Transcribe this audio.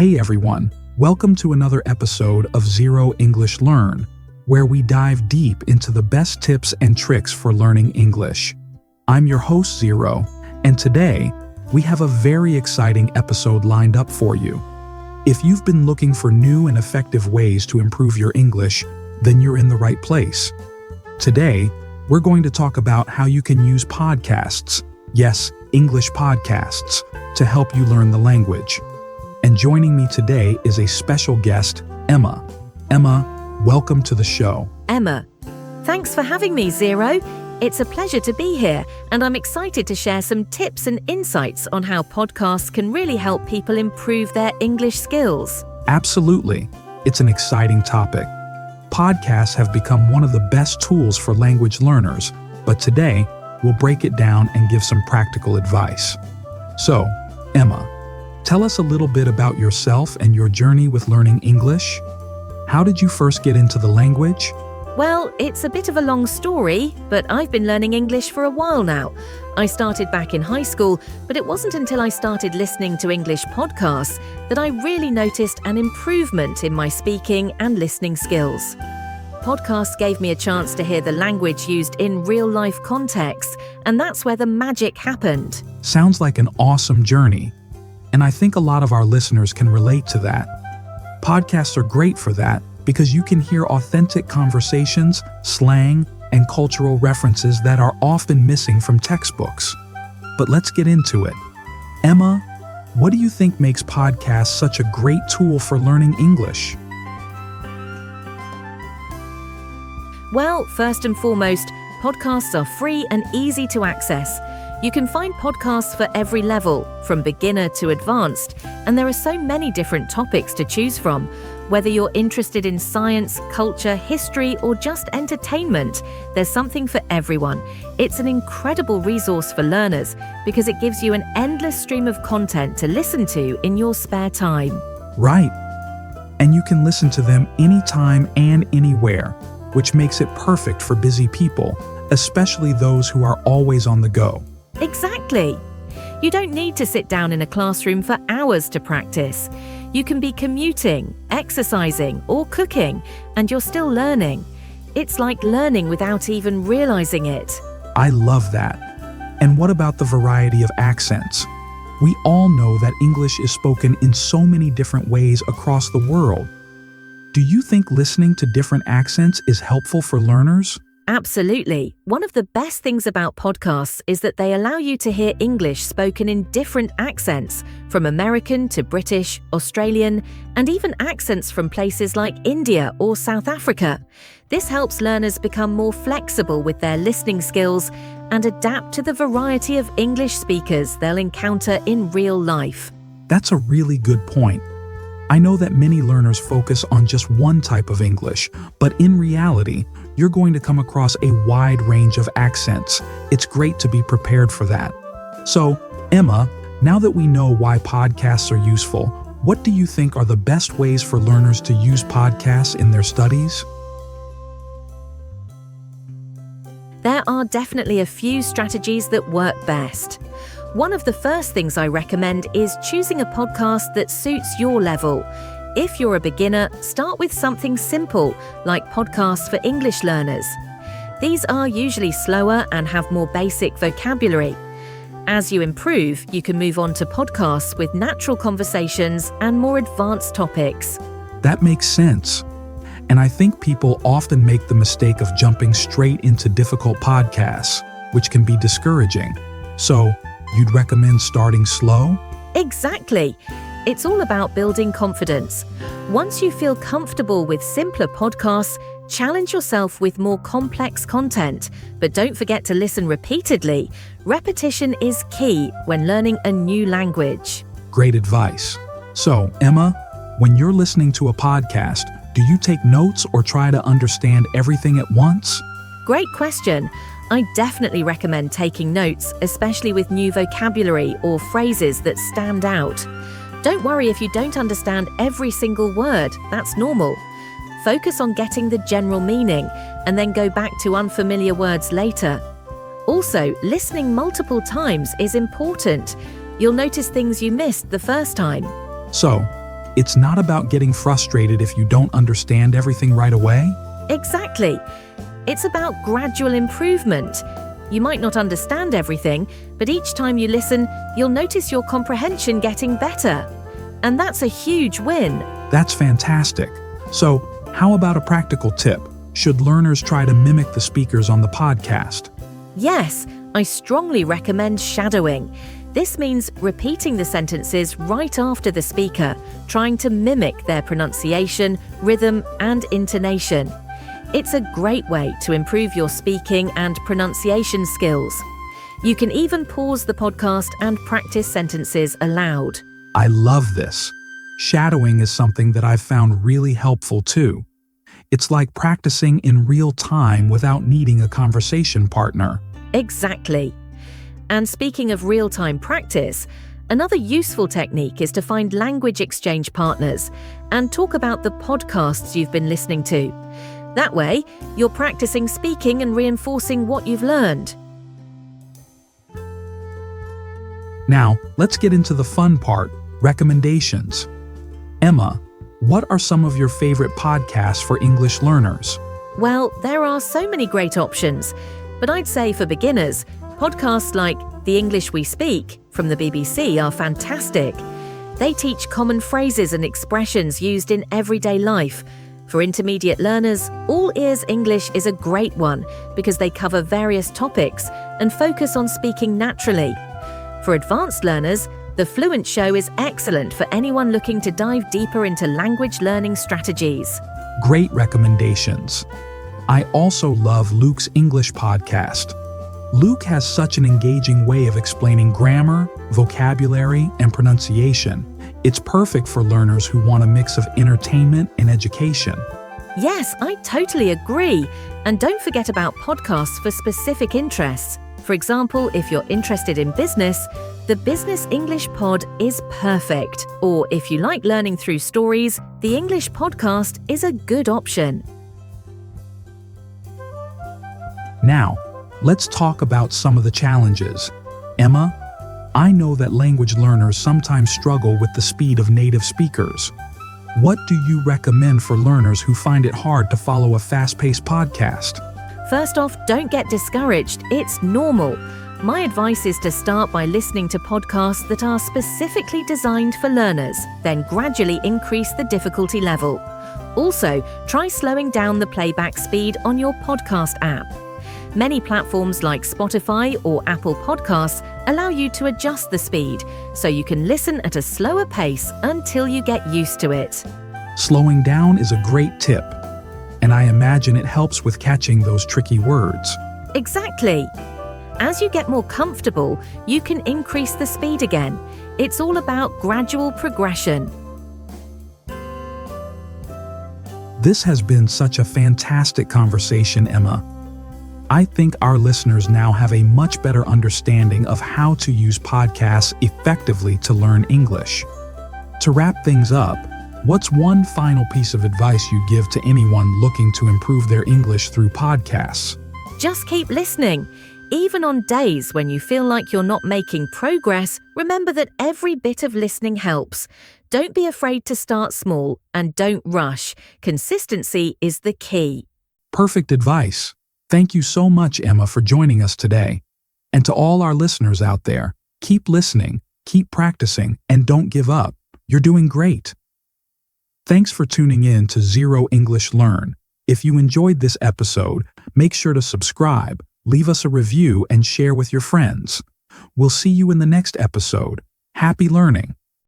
Hey everyone, welcome to another episode of Zero English Learn, where we dive deep into the best tips and tricks for learning English. I'm your host Zero, and today we have a very exciting episode lined up for you. If you've been looking for new and effective ways to improve your English, then you're in the right place. Today, we're going to talk about how you can use podcasts, yes, English podcasts, to help you learn the language. And joining me today is a special guest, Emma. Emma, welcome to the show. Emma, thanks for having me, Zero. It's a pleasure to be here, and I'm excited to share some tips and insights on how podcasts can really help people improve their English skills. Absolutely. It's an exciting topic. Podcasts have become one of the best tools for language learners, but today we'll break it down and give some practical advice. So, Emma, tell us a little bit about yourself and your journey with learning English. How did you first get into the language? Well, it's a bit of a long story, but I've been learning English for a while now. I started back in high school, but it wasn't until I started listening to English podcasts that I really noticed an improvement in my speaking and listening skills. Podcasts gave me a chance to hear the language used in real-life contexts, and that's where the magic happened. Sounds like an awesome journey, and I think a lot of our listeners can relate to that. Podcasts are great for that because you can hear authentic conversations, slang, and cultural references that are often missing from textbooks. But let's get into it. Emma, what do you think makes podcasts such a great tool for learning English? Well, first and foremost, podcasts are free and easy to access. You can find podcasts for every level, from beginner to advanced, and there are so many different topics to choose from. Whether you're interested in science, culture, history, or just entertainment, there's something for everyone. It's an incredible resource for learners because it gives you an endless stream of content to listen to in your spare time. Right. And you can listen to them anytime and anywhere, which makes it perfect for busy people, especially those who are always on the go. Exactly. You don't need to sit down in a classroom for hours to practice. You can be commuting, exercising, or cooking, and you're still learning. It's like learning without even realizing it. I love that. And what about the variety of accents? We all know that English is spoken in so many different ways across the world. Do you think listening to different accents is helpful for learners? Absolutely. One of the best things about podcasts is that they allow you to hear English spoken in different accents, from American to British, Australian, and even accents from places like India or South Africa. This helps learners become more flexible with their listening skills and adapt to the variety of English speakers they'll encounter in real life. That's a really good point. I know that many learners focus on just one type of English, but in reality, you're going to come across a wide range of accents. It's great to be prepared for that. So, Emma, now that we know why podcasts are useful, what do you think are the best ways for learners to use podcasts in their studies? There are definitely a few strategies that work best. One of the first things I recommend is choosing a podcast that suits your level. If you're a beginner, start with something simple, like podcasts for English learners. These are usually slower and have more basic vocabulary. As you improve, you can move on to podcasts with natural conversations and more advanced topics. That makes sense. And I think people often make the mistake of jumping straight into difficult podcasts, which can be discouraging. So, you'd recommend starting slow? Exactly. It's all about building confidence. Once you feel comfortable with simpler podcasts, challenge yourself with more complex content. But don't forget to listen repeatedly. Repetition is key when learning a new language. Great advice. So, Emma, when you're listening to a podcast, do you take notes or try to understand everything at once? Great question. I definitely recommend taking notes, especially with new vocabulary or phrases that stand out. Don't worry if you don't understand every single word, that's normal. Focus on getting the general meaning and then go back to unfamiliar words later. Also, listening multiple times is important. You'll notice things you missed the first time. So, It's not about getting frustrated if you don't understand everything right away. Exactly. It's about gradual improvement. You might not understand everything, but each time you listen, you'll notice your comprehension getting better. And that's a huge win. That's fantastic. So, how about a practical tip? Should learners try to mimic the speakers on the podcast? Yes, I strongly recommend shadowing. This means repeating the sentences right after the speaker, trying to mimic their pronunciation, rhythm, and intonation. It's a great way to improve your speaking and pronunciation skills. You can even pause the podcast and practice sentences aloud. I love this. Shadowing is something that I've found really helpful too. It's like practicing in real time without needing a conversation partner. Exactly. And speaking of real-time practice, another useful technique is to find language exchange partners and talk about the podcasts you've been listening to. That way, you're practicing speaking and reinforcing what you've learned. Now, let's get into the fun part, recommendations. Emma, what are some of your favorite podcasts for English learners? Well, there are so many great options, but I'd say for beginners, podcasts like The English We Speak from the BBC are fantastic. They teach common phrases and expressions used in everyday life. For intermediate learners, All Ears English is a great one because they cover various topics and focus on speaking naturally. For advanced learners, The Fluent Show is excellent for anyone looking to dive deeper into language learning strategies. Great recommendations. I also love Luke's English podcast. Luke has such an engaging way of explaining grammar, vocabulary, and pronunciation. It's perfect for learners who want a mix of entertainment and education. Yes, I totally agree. And don't forget about podcasts for specific interests. For example, if you're interested in business, the Business English Pod is perfect. Or if you like learning through stories, the English Podcast is a good option. Now, let's talk about some of the challenges. Emma, I know that language learners sometimes struggle with the speed of native speakers. What do you recommend for learners who find it hard to follow a fast-paced podcast? First off, don't get discouraged. It's normal. My advice is to start by listening to podcasts that are specifically designed for learners, then gradually increase the difficulty level. Also, try slowing down the playback speed on your podcast app. Many platforms like Spotify or Apple Podcasts allow you to adjust the speed, so you can listen at a slower pace until you get used to it. Slowing down is a great tip, and I imagine it helps with catching those tricky words. Exactly. As you get more comfortable, you can increase the speed again. It's all about gradual progression. This has been such a fantastic conversation, Emma. I think our listeners now have a much better understanding of how to use podcasts effectively to learn English. To wrap things up, what's one final piece of advice you give to anyone looking to improve their English through podcasts? Just keep listening. Even on days when you feel like you're not making progress, remember that every bit of listening helps. Don't be afraid to start small and don't rush. Consistency is the key. Perfect advice. Thank you so much, Emma, for joining us today. And to all our listeners out there, keep listening, keep practicing, and don't give up. You're doing great. Thanks for tuning in to Zero English Learn. If you enjoyed this episode, make sure to subscribe, leave us a review, and share with your friends. We'll see you in the next episode. Happy learning!